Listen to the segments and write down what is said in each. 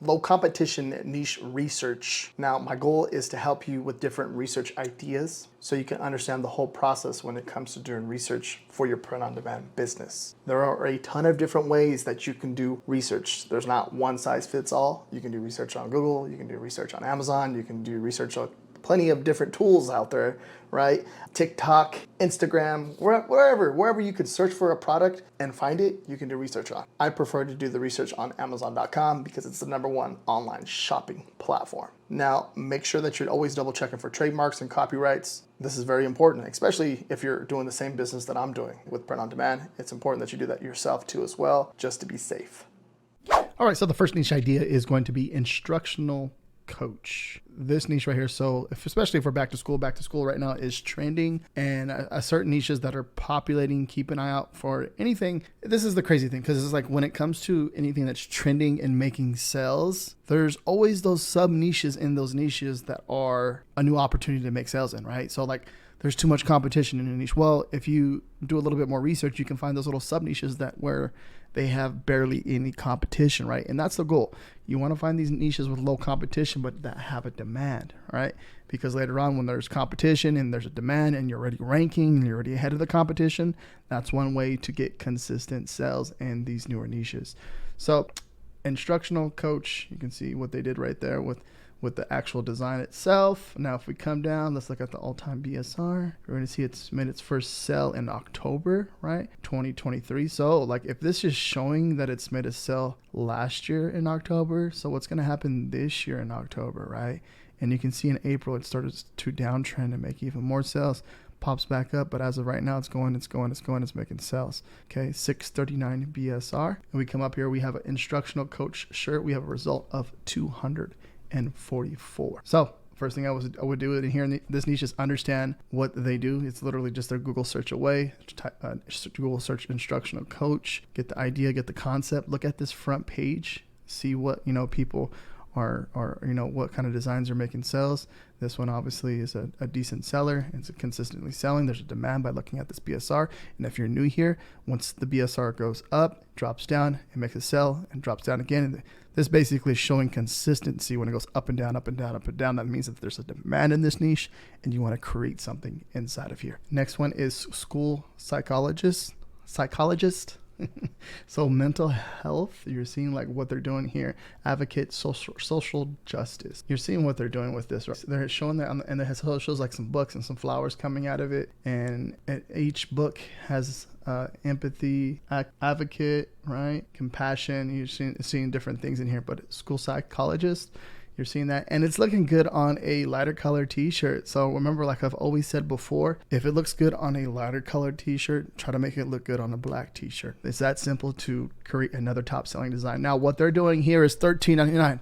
low competition niche research. Now, my goal is to help you with different research ideas so you can understand the whole process when it comes to doing research for your print-on-demand business. There are a ton of different ways that you can do research. There's not one size fits all. You can do research on Google, you can do research on Amazon, you can do research on plenty of different tools out there, right? TikTok, Instagram, wherever you could search for a product and find it, you can do research on. I prefer to do the research on Amazon.com because it's the #1 online shopping platform. Now, make sure that you're always double checking for trademarks and copyrights. This is very important, especially if you're doing the same business that I'm doing with print on demand. It's important that you do that yourself too as well, just to be safe. All right, so the first niche idea is going to be instructional coach. This niche right here, so especially if we're back to school right now is trending, and certain niches that are populating. Keep an eye out for anything. This is the crazy thing, because it's like when it comes to anything that's trending and making sales, there's always those sub niches in those niches that are a new opportunity to make sales in, right? So like there's too much competition in a niche. Well, if you do a little bit more research, you can find those little sub niches that where they have barely any competition, right? And that's the goal. You want to find these niches with low competition, but that have a demand, right? Because later on when there's competition and there's a demand and you're already ranking and you're already ahead of the competition, that's one way to get consistent sales in these newer niches. So instructional coach, you can see what they did right there with the actual design itself. Now, if we come down, let's look at the all-time BSR. We're going to see it's made its first sell in October, right? 2023. So like if this is showing that it's made a sell last year in October, so what's going to happen this year in October, right? And you can see in April, it started to downtrend and make even more sales. Pops back up, but as of right now, it's making sales. Okay, 639 BSR. And we come up here, we have an instructional coach shirt. We have a result of 244. So first thing I would do in here in this niche is understand what they do. It's literally just their Google search away. Google search instructional coach. Get the idea, get the concept. Look at this front page. See what people are what kind of designs are making sales. This one obviously is a decent seller. It's consistently selling. There's a demand by looking at this BSR. And if you're new here, once the BSR goes up, drops down, it makes a sell and drops down again. And this basically is showing consistency when it goes up and down, up and down, up and down. That means that there's a demand in this niche and you want to create something inside of here. Next one is school psychologist. So mental health, you're seeing like what they're doing here. Advocate social justice. You're seeing what they're doing with this. Right? They're showing that, and it shows like some books and some flowers coming out of it. And each book has empathy, advocate, right? Compassion. You're seeing different things in here. But school psychologist, you're seeing that, and it's looking good on a lighter color t-shirt. So remember, like I've always said before, if it looks good on a lighter colored t-shirt, try to make it look good on a black t-shirt. It's that simple to create another top selling design. Now what they're doing here is $13.99.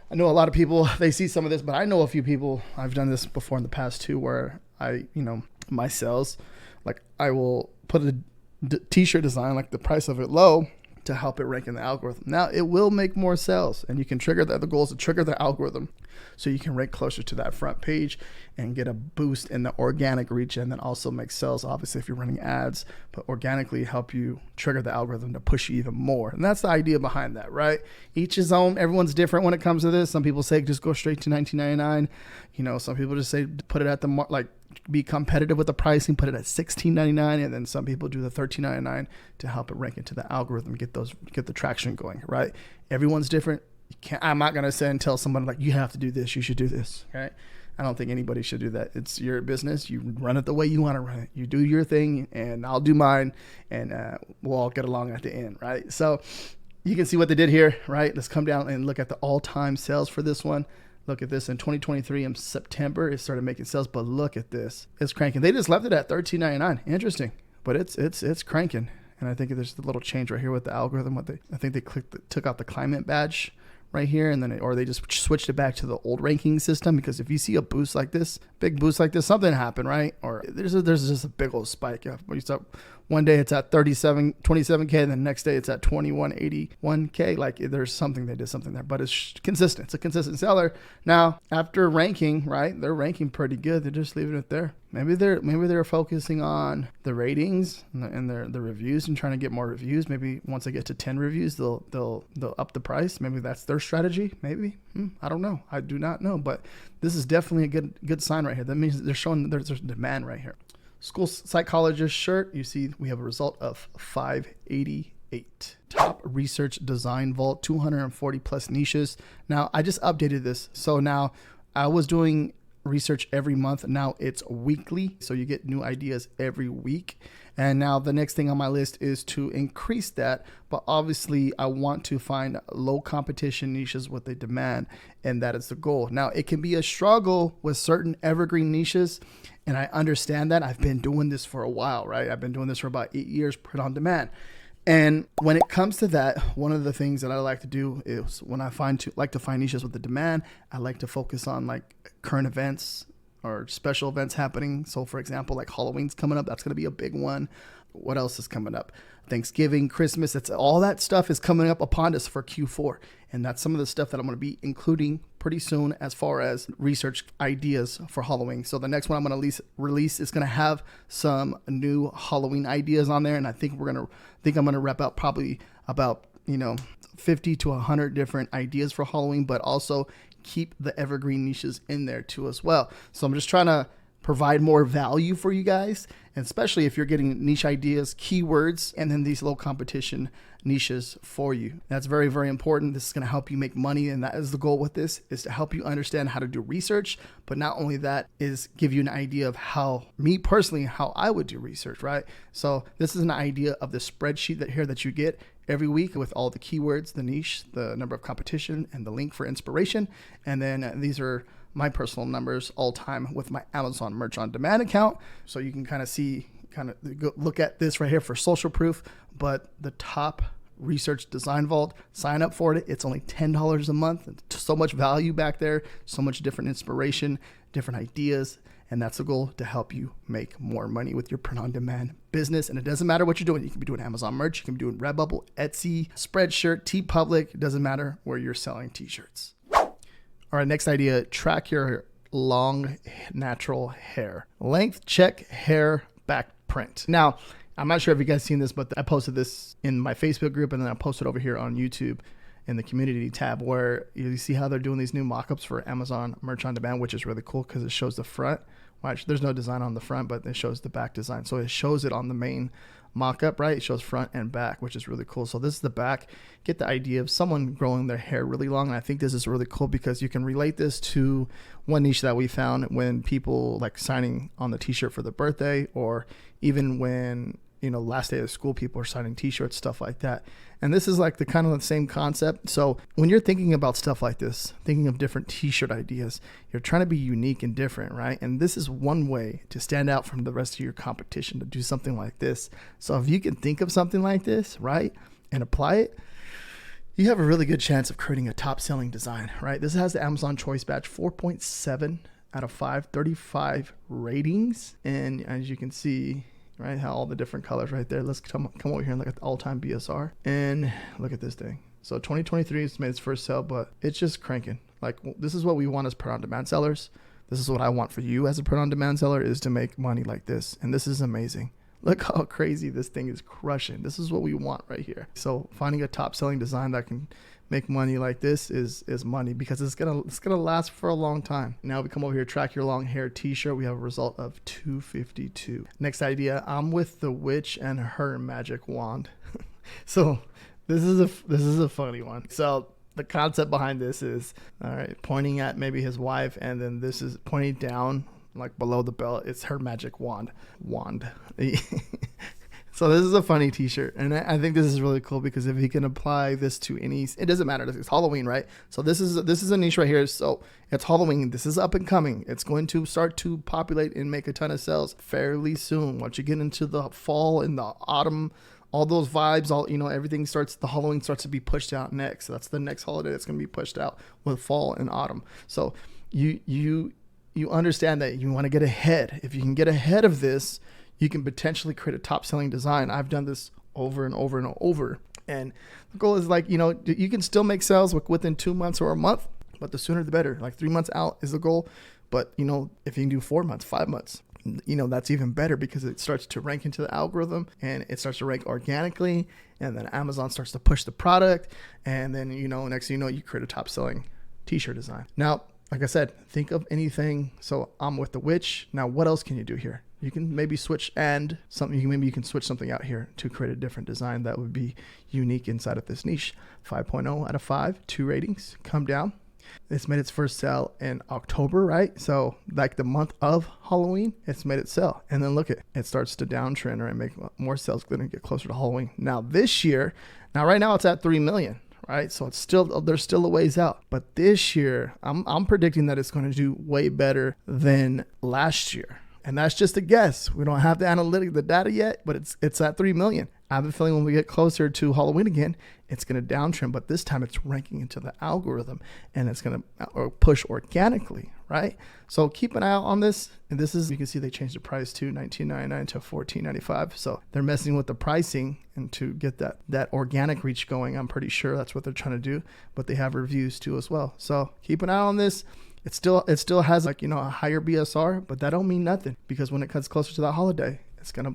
I know a lot of people, they see some of this, but I know a few people, I've done this before in the past too, where my sales, like I will put a t-shirt design, like the price of it low, to help it rank in the algorithm. Now it will make more sales, and you can trigger that. The goal is to trigger the algorithm so you can rank closer to that front page and get a boost in the organic reach, and then also make sales, obviously, if you're running ads, but organically help you trigger the algorithm to push you even more. And that's the idea behind that, right? Each his own. Everyone's different when it comes to this. Some people say just go straight to $19.99. Some people just say put it at the be competitive with the pricing, put it at $16.99, and then some people do the $13.99 to help it rank into the algorithm, get the traction going, right? Everyone's different. I'm not gonna say and tell someone like you have to do this, you should do this, right? I don't think anybody should do that. It's your business. You run it the way you want to run it. You do your thing, and I'll do mine, and we'll all get along at the end, right? So you can see what they did here, right? Let's come down and look at the all-time sales for this one. Look at this in 2023 in September, it started making sales, but look at this. It's cranking. They just left it at $13.99. Interesting, but it's cranking. And I think there's a little change right here with the algorithm. I think they took out the climate badge right here, and then they just switched it back to the old ranking system, because if you see a big boost like this, something happened, right? Or there's just a big old spike. one day it's at 27K, and the next day it's at 2181K. Like there's something, they did something there, but it's consistent. It's a consistent seller. Now, after ranking, right, they're ranking pretty good. They're just leaving it there. Maybe they're focusing on the ratings and the reviews and trying to get more reviews. Maybe once they get to 10 reviews, they'll up the price. Maybe that's their strategy. Maybe I don't know. I do not know. But this is definitely a good sign right here. That means they're showing there's demand right here. School psychologist shirt. You see, we have a result of 588. Top research design vault, 240 plus niches. Now I just updated this. So now I was doing research every month. Now it's weekly. So you get new ideas every week. And now the next thing on my list is to increase that. But obviously I want to find low competition niches with a demand. And that is the goal. Now it can be a struggle with certain evergreen niches. And I understand that. I've been doing this for a while, right? I've been doing this for about 8 years, print on demand. And when it comes to that, one of the things that I like to do is when I like to find niches with the demand, I like to focus on like current events or special events happening. So for example, like Halloween's coming up. That's going to be a big one. What else is coming up? Thanksgiving, Christmas. It's all that stuff is coming up upon us for Q4. And that's some of the stuff that I'm going to be including pretty soon as far as research ideas for Halloween. So the next one I'm going to release is going to have some new Halloween ideas on there. And I think I'm going to wrap out probably about, 50 to 100 different ideas for Halloween, but also keep the evergreen niches in there too as well. So I'm just trying to provide more value for you guys, and especially if you're getting niche ideas, keywords, and then these low competition niches for you. That's very, very important. This is going to help you make money, and that is the goal with this, is to help you understand how to do research. But not only that, is give you an idea of how I would do research, right? So this is an idea of the spreadsheet that you get every week with all the keywords, the niche, the number of competition, and the link for inspiration. And then these are my personal numbers all time with my Amazon Merch on Demand account. So you can look at this right here for social proof. But the top research design vault, sign up for it. It's only $10 a month. So much value back there, so much different inspiration, different ideas. And that's the goal, to help you make more money with your print on demand business. And it doesn't matter what you're doing. You can be doing Amazon merch, you can be doing Redbubble, Etsy, Spreadshirt, TeePublic. It doesn't matter where you're selling t-shirts. All right, next idea, track your long natural hair. Length check hair back print. Now, I'm not sure if you guys seen this, but I posted this in my Facebook group, and then I posted over here on YouTube in the community tab, where you see how they're doing these new mock-ups for Amazon Merch on Demand, which is really cool because it shows the front. Well, actually, there's no design on the front, but it shows the back design. So it shows it on the main mock-up, right? It shows front and back, which is really cool. So this is the back. Get the idea of someone growing their hair really long. And I think this is really cool because you can relate this to one niche that we found when people like signing on the t-shirt for their birthday, or even when, last day of school, people are signing t-shirts, stuff like that. And this is like the kind of the same concept. So when you're thinking about stuff like this, thinking of different t-shirt ideas, you're trying to be unique and different, right? And this is one way to stand out from the rest of your competition, to do something like this. So if you can think of something like this, right, and apply it, you have a really good chance of creating a top selling design, right? This has the Amazon Choice Badge, 4.7 out of 5, 35 ratings. And as you can see, right, how all the different colors right there. Let's come over here and look at the all-time BSR and look at this thing. So 2023 has made its first sale, but it's just cranking. Like, this is what we want as print-on-demand sellers. This is what I want for you as a print-on-demand seller, is to make money like this. And this is amazing. Look how crazy this thing is crushing. This is what we want right here. So finding a top-selling design that can make money like this is money, because it's gonna last for a long time. Now we come over here, track your long hair t-shirt. We have a result of 252. Next idea, I'm with the witch and her magic wand. So this is a funny one. So the concept behind this is, all right, pointing at maybe his wife, and then this is pointing down like below the belt. It's her magic wand. So this is a funny t-shirt, and I think this is really cool because if he can apply this to any, it doesn't matter. It's Halloween, right? So this is a niche right here. So it's Halloween. This is up and coming. It's going to start to populate and make a ton of sales fairly soon. Once you get into the fall and the autumn, all those vibes, everything starts, the Halloween starts to be pushed out next. So that's the next holiday that's going to be pushed out with fall and autumn. So you understand that you want to get ahead. If you can get ahead of this, you can potentially create a top selling design. I've done this over and over and over. And the goal is like, you can still make sales within 2 months or a month, but the sooner the better. Like 3 months out is the goal. But, if you can do 4 months, 5 months, that's even better because it starts to rank into the algorithm and it starts to rank organically. And then Amazon starts to push the product. And then, next thing you know, you create a top selling t-shirt design. Now, like I said, think of anything. So I'm with the witch. Now, what else can you do here? You can maybe switch maybe you can switch something out here to create a different design that would be unique inside of this niche. 5.0 out of 5, 2 ratings, come down. It's made its first sale in October, right? So like the month of Halloween, it's made it sell. And then look it starts to downtrend, right? Make more sales going to get closer to Halloween. Now this year, right now it's at 3 million. Right, so there's still a ways out, but this year I'm predicting that it's going to do way better than last year, and that's just a guess. We don't have the data yet, but it's at 3 million. I have a feeling when we get closer to Halloween again, it's going to downtrend, but this time it's ranking into the algorithm and it's going to push organically, right? So keep an eye out on this. And you can see they changed the price to $19.99 to $14.95. So they're messing with the pricing and to get that organic reach going. I'm pretty sure that's what they're trying to do, but they have reviews too as well. So keep an eye on this. It still has a higher BSR, but that don't mean nothing because when it cuts closer to that holiday, it's gonna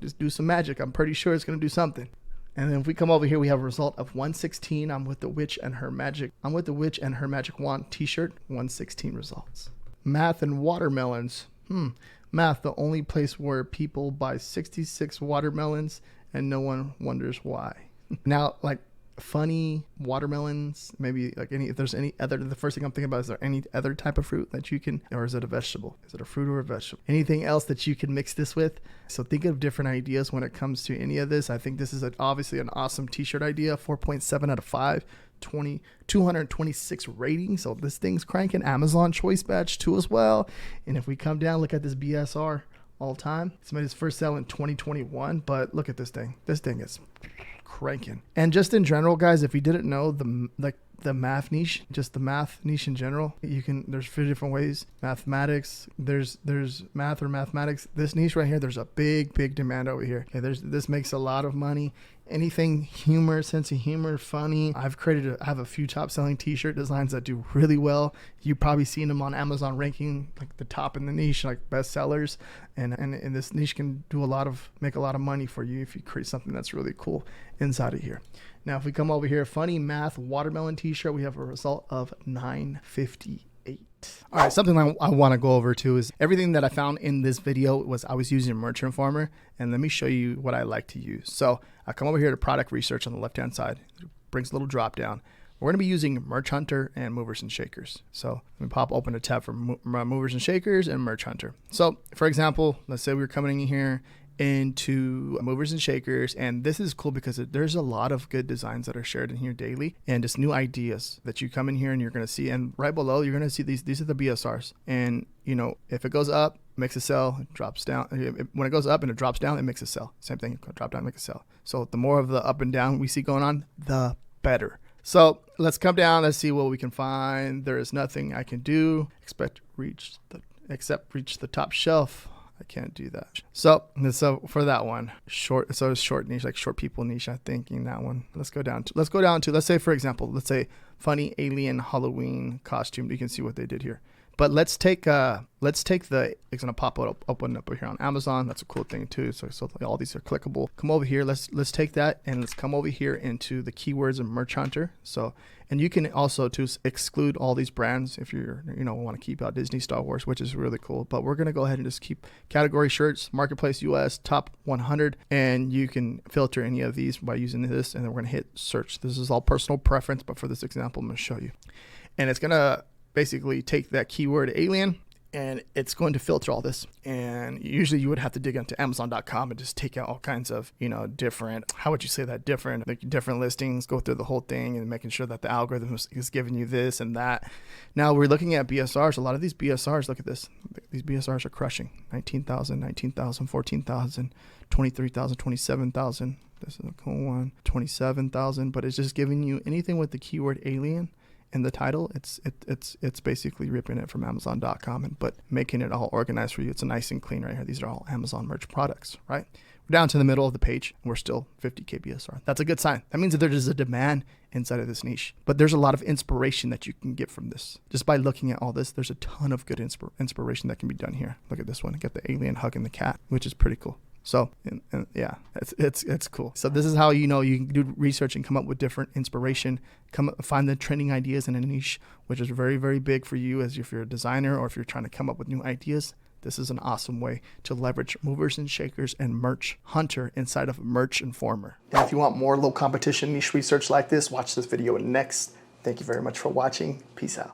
just do some magic. I'm pretty sure it's gonna do something. And then if we come over here, we have a result of 116. I'm with the witch and her magic wand t-shirt, 116 results. Math and watermelons. Math, the only place where people buy 66 watermelons and no one wonders why. Now, like funny watermelons, maybe like if there's any other, the first thing I'm thinking about, is there any other type of fruit that you can, or is it a vegetable? Is it a fruit or a vegetable? Anything else that you can mix this with? So think of different ideas when it comes to any of this. I think this is obviously an awesome t-shirt idea. 4.7 out of 5, 226 ratings. So this thing's cranking. Amazon choice badge too as well. And if we come down, look at this BSR all time. It's made its first sale in 2021, but look at this thing. This thing is cranking. And just in general, guys, if you didn't know, the math niche, just the math niche in general, there's 3 different ways. Mathematics, there's math or mathematics. This niche right here, there's a big demand over here. Okay, this makes a lot of money. Anything humor, sense of humor, funny. I have a few top selling t-shirt designs that do really well. You've probably seen them on Amazon ranking like the top in the niche, like best sellers. And this niche can make a lot of money for you if you create something that's really cool inside of here. Now, if we come over here, funny math watermelon t-shirt, we have a result of 958. All right, something I want to go over too is everything that I found in this video I was using Merchant Farmer, and let me show you what I like to use. So I come over here to product research on the left-hand side. It brings a little drop down. We're going to be using Merch Hunter and Movers and Shakers. So let me open a tab for Movers and Shakers and Merch Hunter. So for example, let's say we're coming in here into Movers and Shakers, and this is cool because there's a lot of good designs that are shared in here daily, and just new ideas that you come in here and you're going to see. And right below, you're going to see these are the BSRs, and if it goes up, makes a sell, it drops down. When it goes up and it drops down, it makes a sell. Same thing, drop down, make a sell. So the more of the up and down we see going on, the better. So let's come down, let's see what we can find. There is nothing I can do except reach the top shelf. I can't do that. So for that one, short niche, like short people niche, I think in that one. Let's go down to, let's say, for example, let's say funny alien Halloween costume. You can see what they did here. But let's take it's gonna pop open up here on Amazon. That's a cool thing too. So all these are clickable. Come over here. Let's take that and let's come over here into the keywords of Merch Hunter. So, and you can also exclude all these brands if you're want to keep out Disney, Star Wars, which is really cool. But we're gonna go ahead and just keep category shirts, marketplace US, top 100, and you can filter any of these by using this. And then we're gonna hit search. This is all personal preference, but for this example, I'm gonna show you, and it's gonna basically take that keyword alien and it's going to filter all this. And usually you would have to dig into Amazon.com and just take out all kinds of, different listings, go through the whole thing and making sure that the algorithm is giving you this and that. Now we're looking at BSRs. A lot of these BSRs, look at this. These BSRs are crushing. 19,000, 19,000, 14,000, 23,000, 27,000. This is a cool one. 27,000, but it's just giving you anything with the keyword alien. in the title, it's basically ripping it from Amazon.com but making it all organized for you. It's nice and clean right here. These are all Amazon merch products, right? We're down to the middle of the page and we're still 50 KBSR. That's a good sign. That means that there is a demand inside of this niche, but there's a lot of inspiration that you can get from this. Just by looking at all this, there's a ton of good inspiration that can be done here. Look at this one. Get the alien hugging the cat, which is pretty cool. So and yeah, it's cool. So this is how you can do research and come up with different inspiration, find the trending ideas in a niche, which is very, very big for you as if you're a designer or if you're trying to come up with new ideas. This is an awesome way to leverage movers and shakers and merch hunter inside of Merch Informer. And if you want more low competition niche research like this, watch this video next. Thank you very much for watching. Peace out.